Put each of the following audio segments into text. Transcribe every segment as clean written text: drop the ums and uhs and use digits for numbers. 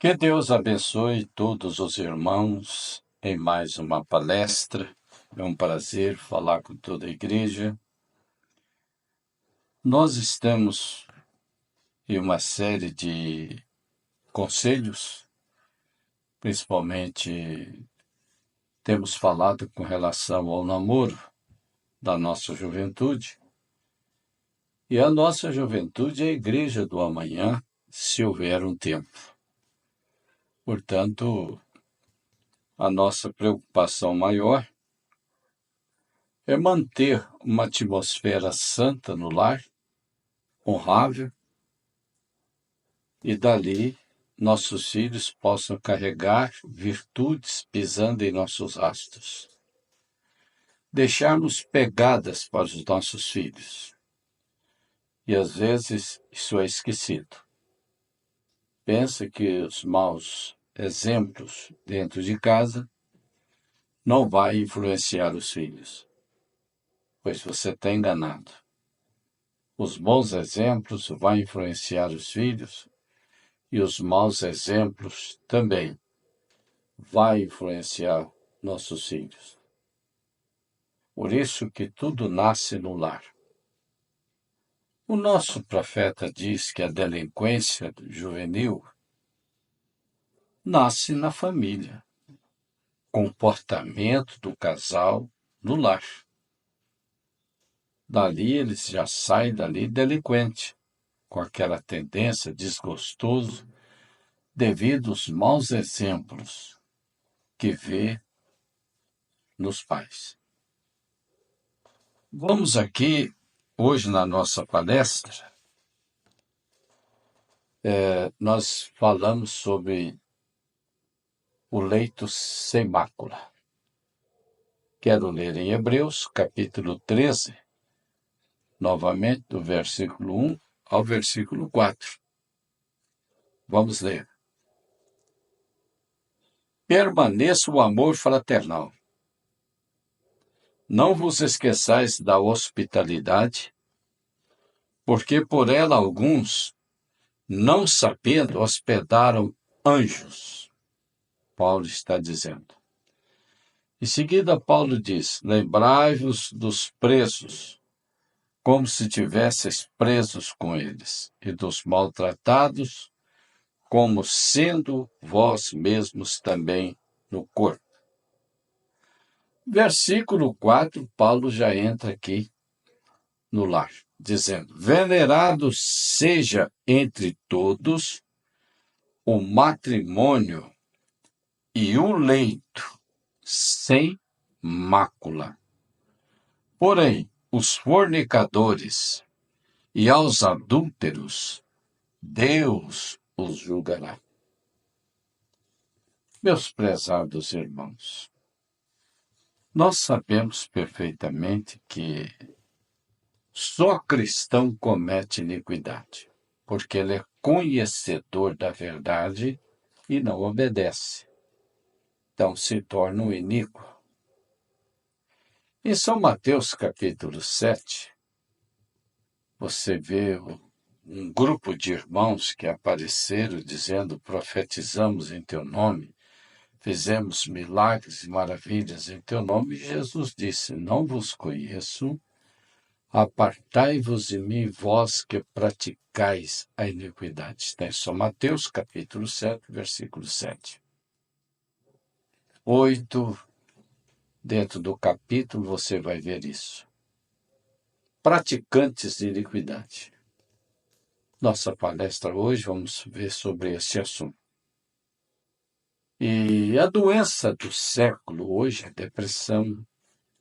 Que Deus abençoe todos os irmãos em mais uma palestra. É um prazer falar com toda a igreja. Nós estamos em uma série de conselhos, principalmente temos falado com relação ao namoro da nossa juventude. E a nossa juventude é a igreja do amanhã, se houver um tempo. Portanto, a nossa preocupação maior é manter uma atmosfera santa no lar, honrável, e dali nossos filhos possam carregar virtudes pisando em nossos rastros. Deixarmos pegadas para os nossos filhos. E às vezes isso é esquecido. Pensa que os maus exemplos dentro de casa não vai influenciar os filhos, pois você está enganado. Os bons exemplos vão influenciar os filhos e os maus exemplos também vão influenciar nossos filhos. Por isso que tudo nasce no lar. O nosso profeta diz que a delinquência juvenil nasce na família. Comportamento do casal no lar. Dali eles já saem dali delinquente, com aquela tendência desgostoso, devido aos maus exemplos que vê nos pais. Vamos aqui, hoje na nossa palestra, nós falamos sobre o leito sem mácula. Quero ler em Hebreus, capítulo 13, novamente, do versículo 1 ao versículo 4. Vamos ler. Permaneça o amor fraternal. Não vos esqueçais da hospitalidade, porque por ela alguns, não sabendo, hospedaram anjos. Paulo está dizendo. Em seguida, Paulo diz, lembrai-vos dos presos, como se tivesseis presos com eles, e dos maltratados, como sendo vós mesmos também no corpo. Versículo 4, Paulo já entra aqui no lar, dizendo, venerado seja entre todos o matrimônio e o leito sem mácula. Porém, os fornicadores e aos adúlteros, Deus os julgará. Meus prezados irmãos, nós sabemos perfeitamente que só cristão comete iniquidade, porque ele é conhecedor da verdade e não obedece. Então se torna um iníquo. Em São Mateus, capítulo 7, você vê um grupo de irmãos que apareceram dizendo, profetizamos em teu nome, fizemos milagres e maravilhas em teu nome, e Jesus disse, não vos conheço, apartai-vos de mim, vós que praticais a iniquidade. Está em São Mateus, capítulo 7, versículo 7. 8, dentro do capítulo, você vai ver isso. Praticantes de iniquidade. Nossa palestra hoje, vamos ver sobre esse assunto. E a doença do século hoje é depressão,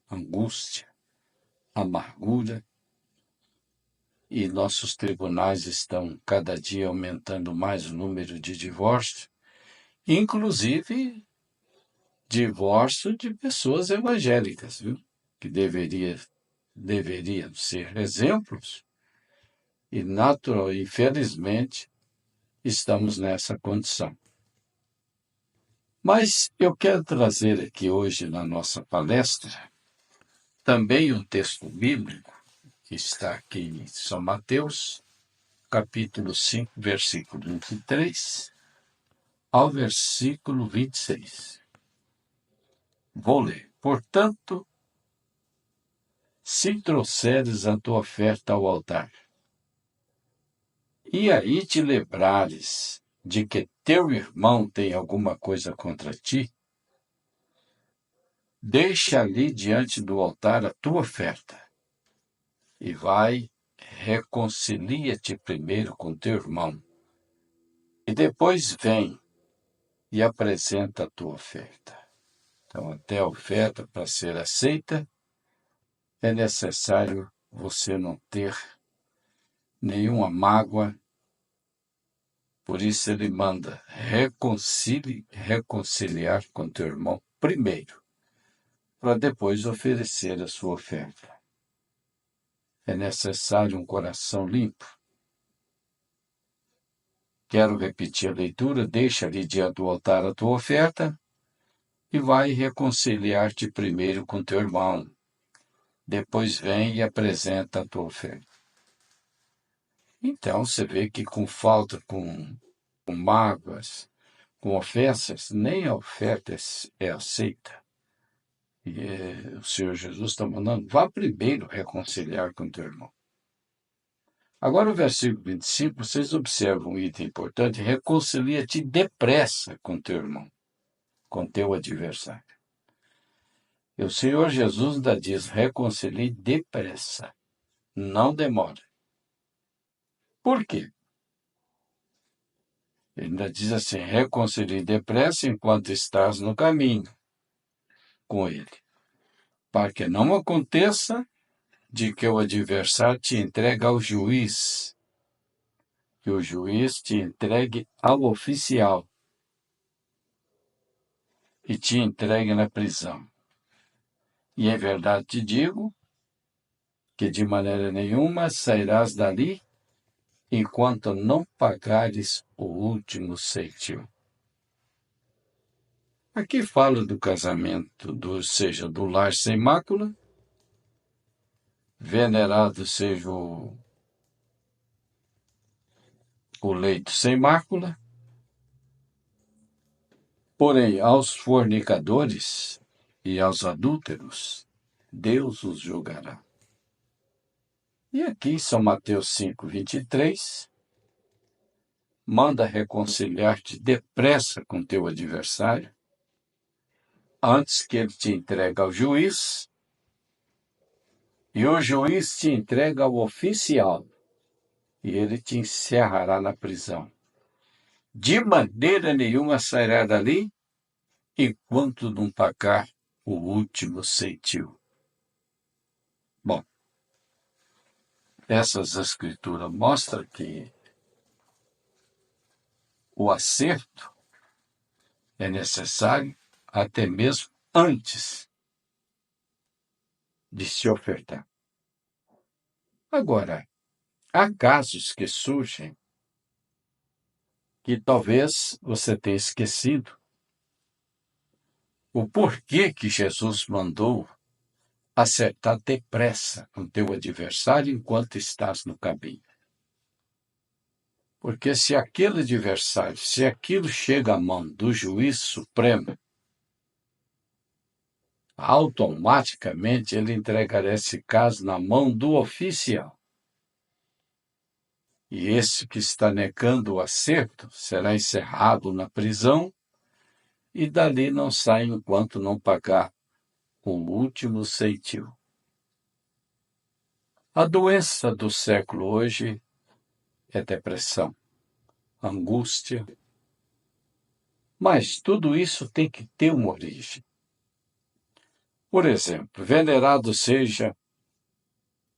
angústia, amargura, e nossos tribunais estão cada dia aumentando mais o número de divórcios, inclusive divórcio de pessoas evangélicas, viu? Que deveriam ser exemplos, e infelizmente, estamos nessa condição. Mas eu quero trazer aqui hoje na nossa palestra também um texto bíblico que está aqui em São Mateus, capítulo 5, versículo 23, ao versículo 26. Vou ler. Portanto, se trouxeres a tua oferta ao altar, e aí te lembrares de que teu irmão tem alguma coisa contra ti, deixa ali diante do altar a tua oferta, e vai, reconcilia-te primeiro com teu irmão, e depois vem e apresenta a tua oferta. Então, até a oferta, para ser aceita, é necessário você não ter nenhuma mágoa. Por isso ele manda reconciliar com teu irmão primeiro, para depois oferecer a sua oferta. É necessário um coração limpo. Quero repetir a leitura. Deixa ali diante do altar a tua oferta e vai reconciliar-te primeiro com teu irmão. Depois vem e apresenta a tua oferta. Então você vê que com falta, com mágoas, com ofensas, nem a oferta é aceita. E o Senhor Jesus está mandando, vá primeiro reconciliar com teu irmão. Agora o versículo 25, vocês observam um item importante: reconcilia-te depressa com teu irmão, com teu adversário. E o Senhor Jesus ainda diz, reconcilie depressa, não demore. Por quê? Ele ainda diz assim, reconcilie depressa enquanto estás no caminho com ele, para que não aconteça de que o adversário te entregue ao juiz, que o juiz te entregue ao oficial e te entregue na prisão. E em verdade te digo que de maneira nenhuma sairás dali enquanto não pagares o último ceitil. Aqui fala do casamento, seja do lar sem mácula, venerado seja o leito sem mácula, porém aos fornicadores e aos adúlteros, Deus os julgará. E aqui, São Mateus 5, 23, manda reconciliar-te depressa com teu adversário, antes que ele te entregue ao juiz, e o juiz te entrega ao oficial, e ele te encerrará na prisão. De maneira nenhuma sairá dali, enquanto não pagar o último ceitil. Bom, essas escrituras mostram que o acerto é necessário até mesmo antes de se ofertar. Agora, há casos que surgem que talvez você tenha esquecido o porquê que Jesus mandou acertar depressa com teu adversário enquanto estás no caminho. Porque se aquele adversário, se aquilo chega à mão do juiz supremo, automaticamente ele entregará esse caso na mão do oficial. E esse que está negando o acerto será encerrado na prisão e dali não sai enquanto não pagar o último ceitil. A doença do século hoje é depressão, angústia, mas tudo isso tem que ter uma origem. Por exemplo, venerado seja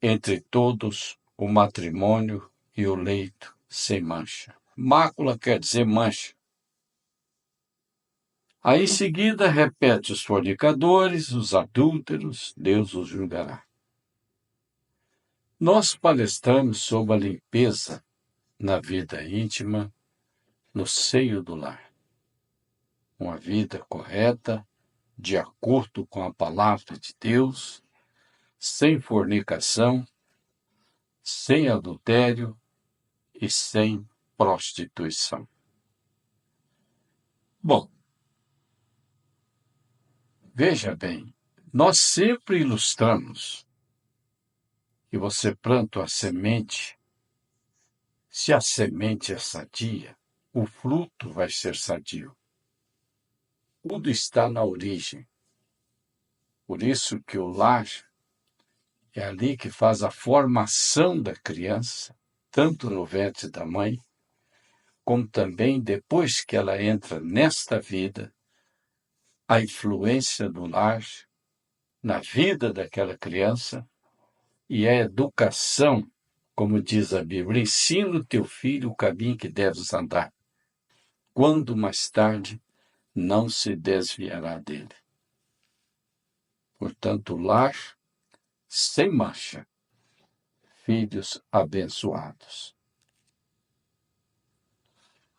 entre todos o matrimônio e o leito sem mancha. Mácula quer dizer mancha. Aí em seguida repete os fornicadores, os adúlteros, Deus os julgará. Nós palestramos sobre a limpeza na vida íntima, no seio do lar. Uma vida correta, de acordo com a palavra de Deus, sem fornicação, sem adultério e sem prostituição. Bom, veja bem, nós sempre ilustramos que você planta a semente. Se a semente é sadia, o fruto vai ser sadio. Tudo está na origem. Por isso que o lar é ali que faz a formação da criança, tanto no ventre da mãe, como também depois que ela entra nesta vida, a influência do lar na vida daquela criança e a educação, como diz a Bíblia, ensina o teu filho o caminho que deves andar, quando mais tarde não se desviará dele. Portanto, lar sem mancha, filhos abençoados.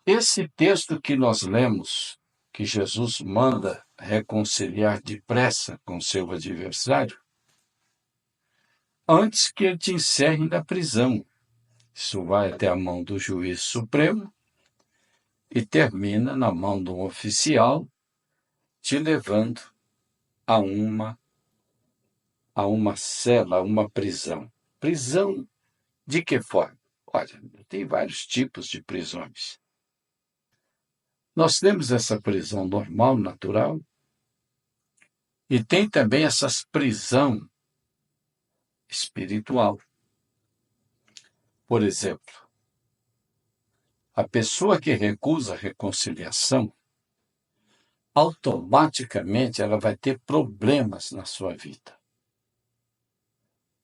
Esse texto que nós lemos, que Jesus manda reconciliar depressa com seu adversário, antes que ele te encerre na prisão. Isso vai até a mão do juiz supremo e termina na mão de um oficial, te levando a uma cela, a uma prisão. Prisão de que forma? Olha, tem vários tipos de prisões. Nós temos essa prisão normal, natural, e tem também essa prisão espiritual. Por exemplo, a pessoa que recusa a reconciliação, automaticamente ela vai ter problemas na sua vida.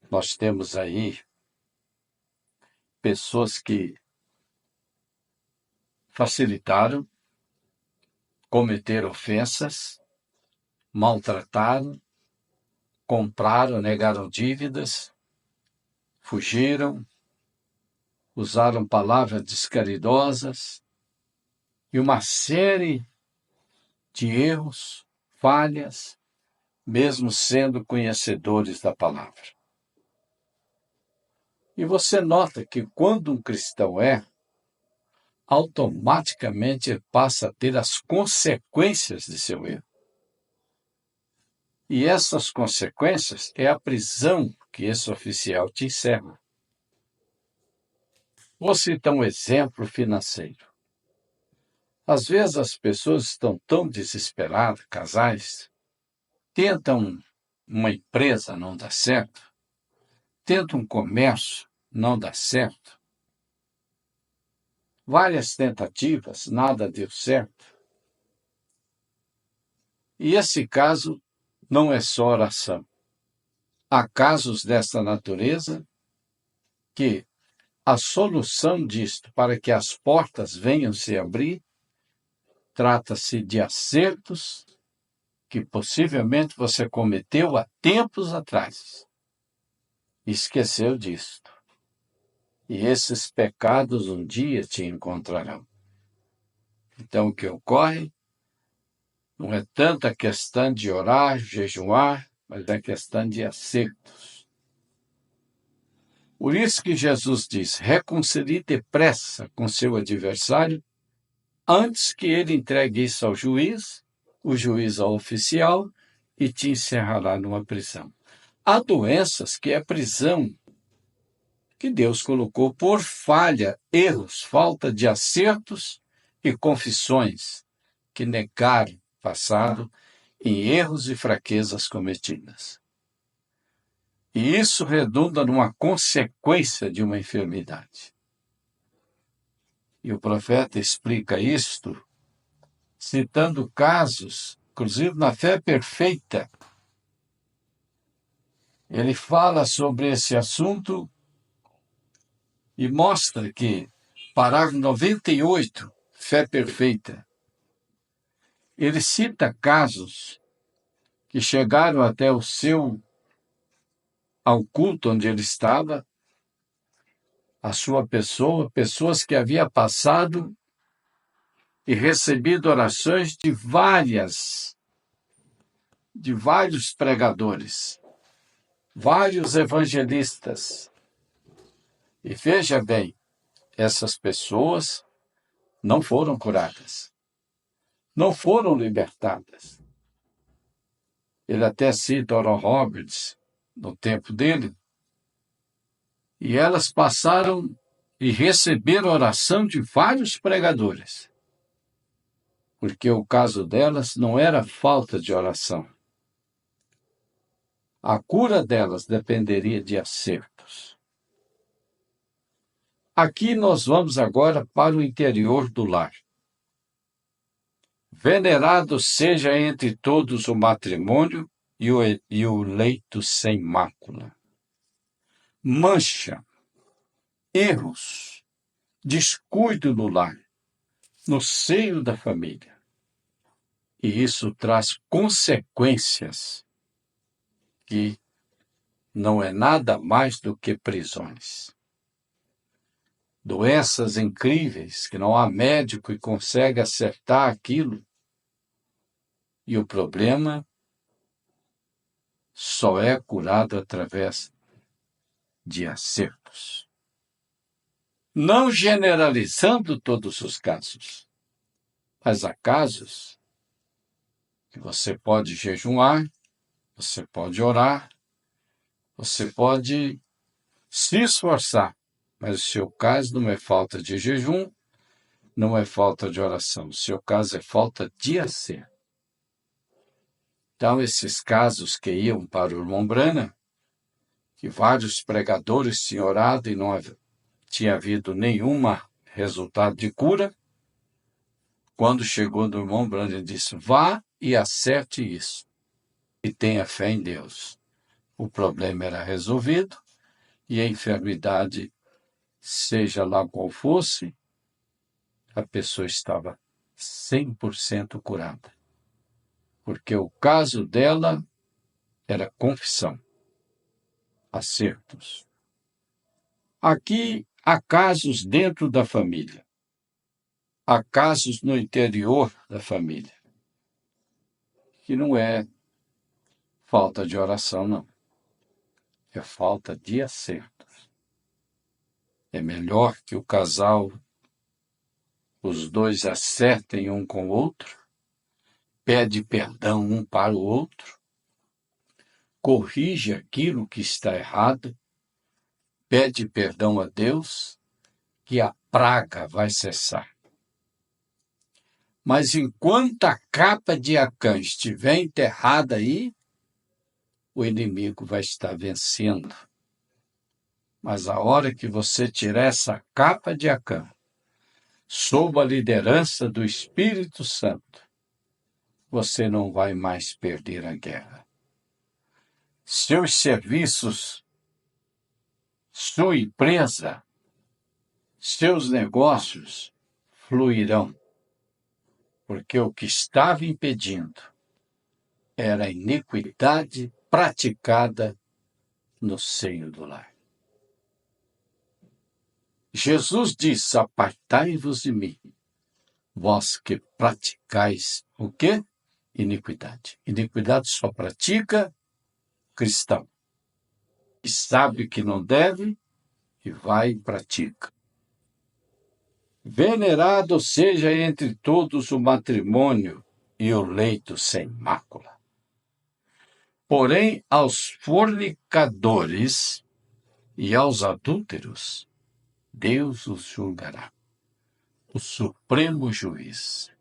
Nós temos aí pessoas que facilitaram, cometeram ofensas, maltrataram, compraram, negaram dívidas, fugiram, usaram palavras descaridosas e uma série de erros, falhas, mesmo sendo conhecedores da palavra. E você nota que quando um cristão erra, automaticamente ele passa a ter as consequências de seu erro. E essas consequências é a prisão que esse oficial te encerra. Vou citar um exemplo financeiro. Às vezes as pessoas estão tão desesperadas, casais, tentam uma empresa, não dá certo, tentam um comércio, não dá certo. Várias tentativas, nada deu certo. E esse caso não é só oração. Há casos desta natureza que a solução disto, para que as portas venham se abrir, trata-se de acertos que possivelmente você cometeu há tempos atrás. Esqueceu disto. E esses pecados um dia te encontrarão. Então, o que ocorre não é tanto a questão de orar, jejuar, mas é a questão de acertos. Por isso que Jesus diz, reconcilie depressa com seu adversário, antes que ele entregue isso ao juiz, o juiz ao oficial, e te encerrará numa prisão. Há doenças que é prisão, que Deus colocou por falha, erros, falta de acertos e confissões, que negaram passado em erros e fraquezas cometidas. E isso redunda numa consequência de uma enfermidade. E o profeta explica isto citando casos, inclusive na fé perfeita. Ele fala sobre esse assunto e mostra que, parágrafo 98, fé perfeita, ele cita casos que chegaram até ao culto onde ele estava, a sua pessoa, pessoas que havia passado e recebido orações de vários pregadores, vários evangelistas. E veja bem, essas pessoas não foram curadas. não foram libertadas. Ele até cita Oral Roberts no tempo dele, e elas passaram e receberam oração de vários pregadores, porque o caso delas não era falta de oração. A cura delas dependeria de acertos. Aqui nós vamos agora para o interior do lar. Venerado seja entre todos o matrimônio e o leito sem mácula. Mancha, erros, descuido no lar, no seio da família. E isso traz consequências que não é nada mais do que prisões. Doenças incríveis que não há médico que consegue acertar aquilo. E o problema só é curado através de acertos. Não generalizando todos os casos, mas há casos que você pode jejuar, você pode orar, você pode se esforçar, mas o seu caso não é falta de jejum, não é falta de oração, o seu caso é falta de acerto. Então, esses casos que iam para o irmão Branham, que vários pregadores tinham orado e não tinha havido nenhum resultado de cura, quando chegou no irmão Branham, disse: vá e acerte isso, e tenha fé em Deus. O problema era resolvido, e a enfermidade, seja lá qual fosse, a pessoa estava 100% curada. Porque o caso dela era confissão, acertos. Aqui há casos dentro da família. Há casos no interior da família. Que não é falta de oração, não. É falta de acertos. É melhor que o casal, os dois acertem um com o outro, pede perdão um para o outro, corrige aquilo que está errado, pede perdão a Deus, que a praga vai cessar. Mas enquanto a capa de Acã estiver enterrada aí, o inimigo vai estar vencendo. Mas a hora que você tirar essa capa de Acã, sob a liderança do Espírito Santo, você não vai mais perder a guerra. Seus serviços, sua empresa, seus negócios fluirão, porque o que estava impedindo era a iniquidade praticada no seio do lar. Jesus disse: apartai-vos de mim, vós que praticais o quê? Iniquidade. Iniquidade só pratica cristão. E sabe que não deve e vai e pratica. Venerado seja entre todos o matrimônio e o leito sem mácula. Porém, aos fornicadores e aos adúlteros, Deus os julgará. O supremo juiz.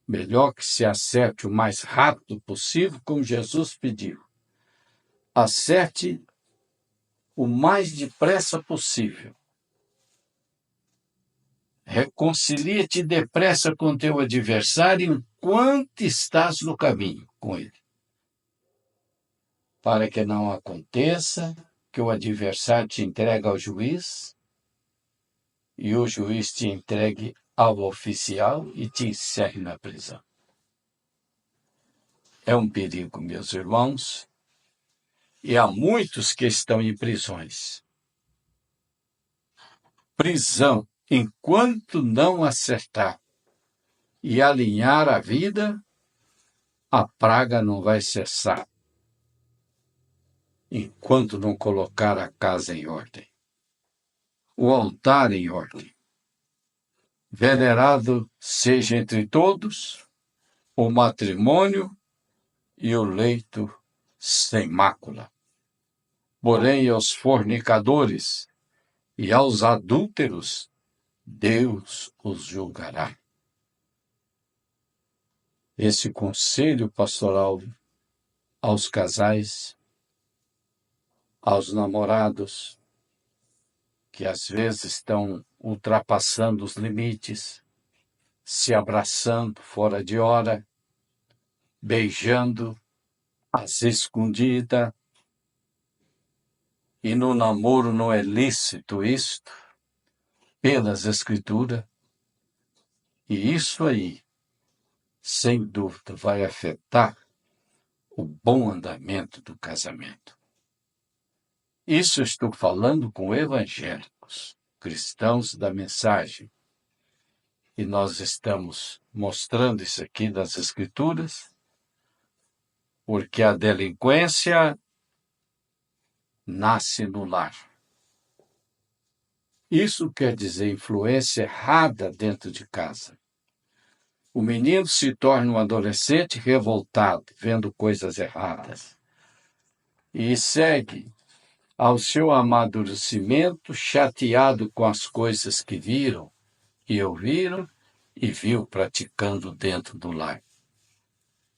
Melhor que se acerte o mais rápido possível, como Jesus pediu. Acerte o mais depressa possível. Reconcilia-te depressa com teu adversário enquanto estás no caminho com ele. Para que não aconteça que o adversário te entregue ao juiz e o juiz te entregue ao oficial e te encerre na prisão. É um perigo, meus irmãos, e há muitos que estão em prisões. Prisão, enquanto não acertar e alinhar a vida, a praga não vai cessar, enquanto não colocar a casa em ordem, o altar em ordem. Venerado seja entre todos o matrimônio e o leito sem mácula. Porém, aos fornicadores e aos adúlteros, Deus os julgará. Esse conselho pastoral aos casais, aos namorados, que às vezes estão ultrapassando os limites, se abraçando fora de hora, beijando às escondidas, e no namoro não é lícito isto, pelas Escrituras, e isso aí, sem dúvida, vai afetar o bom andamento do casamento. Isso estou falando com evangélicos, cristãos da mensagem, e nós estamos mostrando isso aqui nas Escrituras, porque a delinquência nasce no lar. Isso quer dizer influência errada dentro de casa. O menino se torna um adolescente revoltado, vendo coisas erradas, e segue ao seu amadurecimento chateado com as coisas que viram e ouviram e viu praticando dentro do lar.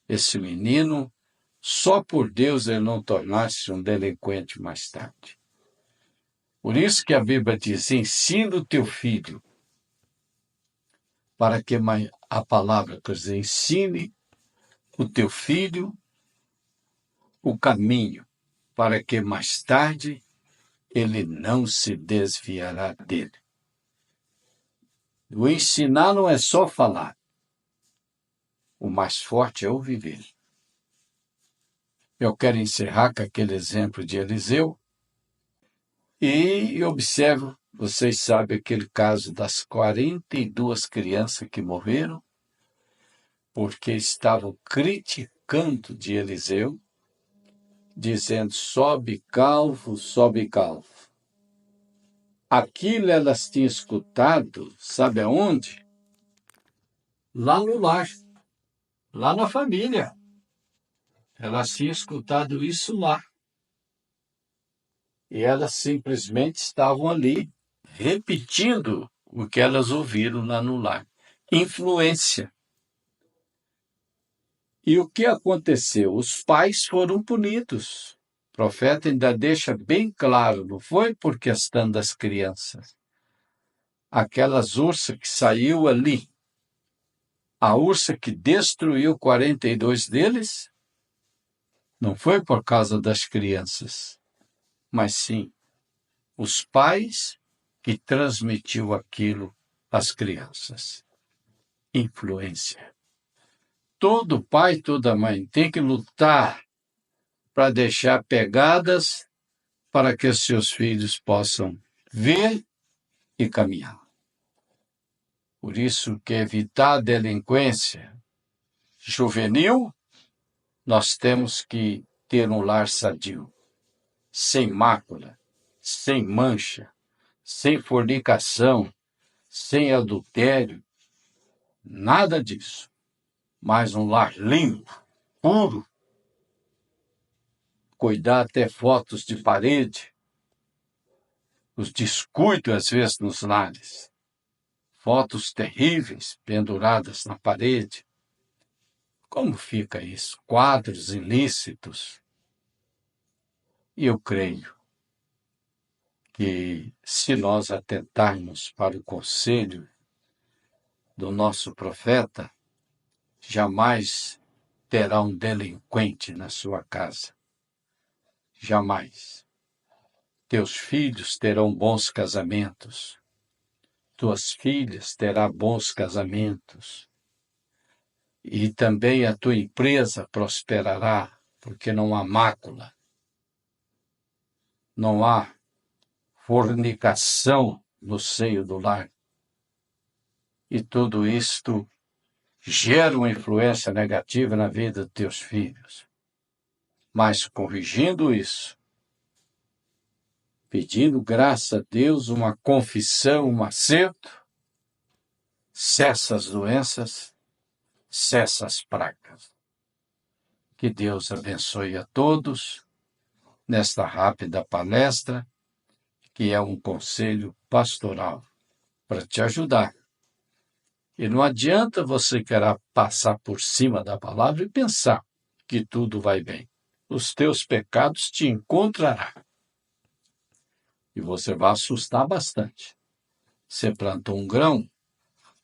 Esse menino, só por Deus ele não tornar-se um delinquente mais tarde. Por isso que a Bíblia diz, ensina o teu filho, para que a palavra, quer dizer, ensine o teu filho o caminho, para que mais tarde ele não se desviará dele. O ensinar não é só falar. O mais forte é o viver. Eu quero encerrar com aquele exemplo de Eliseu e observo, vocês sabem aquele caso das 42 crianças que morreram porque estavam criticando de Eliseu, dizendo, sobe calvo, sobe calvo. Aquilo elas tinham escutado, sabe aonde? Lá no lar, lá na família. Elas tinham escutado isso lá. E elas simplesmente estavam ali, repetindo o que elas ouviram lá no lar. Influência. E o que aconteceu? Os pais foram punidos. O profeta ainda deixa bem claro, não foi por questão das crianças. Aquelas ursas que saiu ali, a ursa que destruiu 42 deles, não foi por causa das crianças, mas sim os pais que transmitiu aquilo às crianças. Influência. Todo pai, toda mãe tem que lutar para deixar pegadas para que seus filhos possam ver e caminhar. Por isso que evitar a delinquência juvenil, nós temos que ter um lar sadio, sem mácula, sem mancha, sem fornicação, sem adultério, nada disso. Mas um lar limpo, puro, cuidar até fotos de parede, os descuidos às vezes nos lares, fotos terríveis penduradas na parede. Como fica isso? Quadros ilícitos. E eu creio que se nós atentarmos para o conselho do nosso profeta, jamais terá um delinquente na sua casa. Jamais. Teus filhos terão bons casamentos. Tuas filhas terão bons casamentos. E também a tua empresa prosperará, porque não há mácula. Não há fornicação no seio do lar. E tudo isto gera uma influência negativa na vida dos teus filhos. Mas corrigindo isso, pedindo graça a Deus, uma confissão, um acerto, cessa as doenças, cessa as pragas. Que Deus abençoe a todos nesta rápida palestra, que é um conselho pastoral para te ajudar. E não adianta você querer passar por cima da palavra e pensar que tudo vai bem. Os teus pecados te encontrarão. E você vai assustar bastante. Você plantou um grão,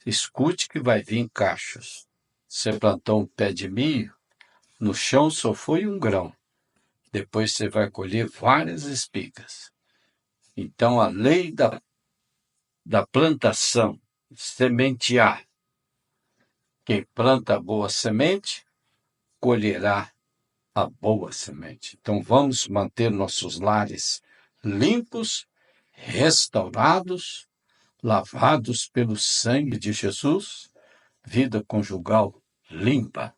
escute que vai vir cachos. Você plantou um pé de milho, no chão só foi um grão. Depois você vai colher várias espigas. Então, a lei da plantação, sementear. Quem planta a boa semente, colherá a boa semente. Então, vamos manter nossos lares limpos, restaurados, lavados pelo sangue de Jesus, vida conjugal limpa,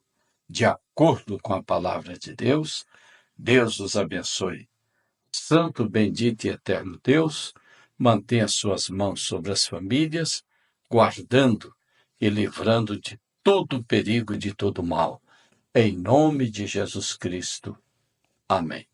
de acordo com a palavra de Deus. Deus os abençoe. Santo, bendito e eterno Deus, mantenha suas mãos sobre as famílias, guardando e livrando de todo perigo e de todo mal. Em nome de Jesus Cristo. Amém.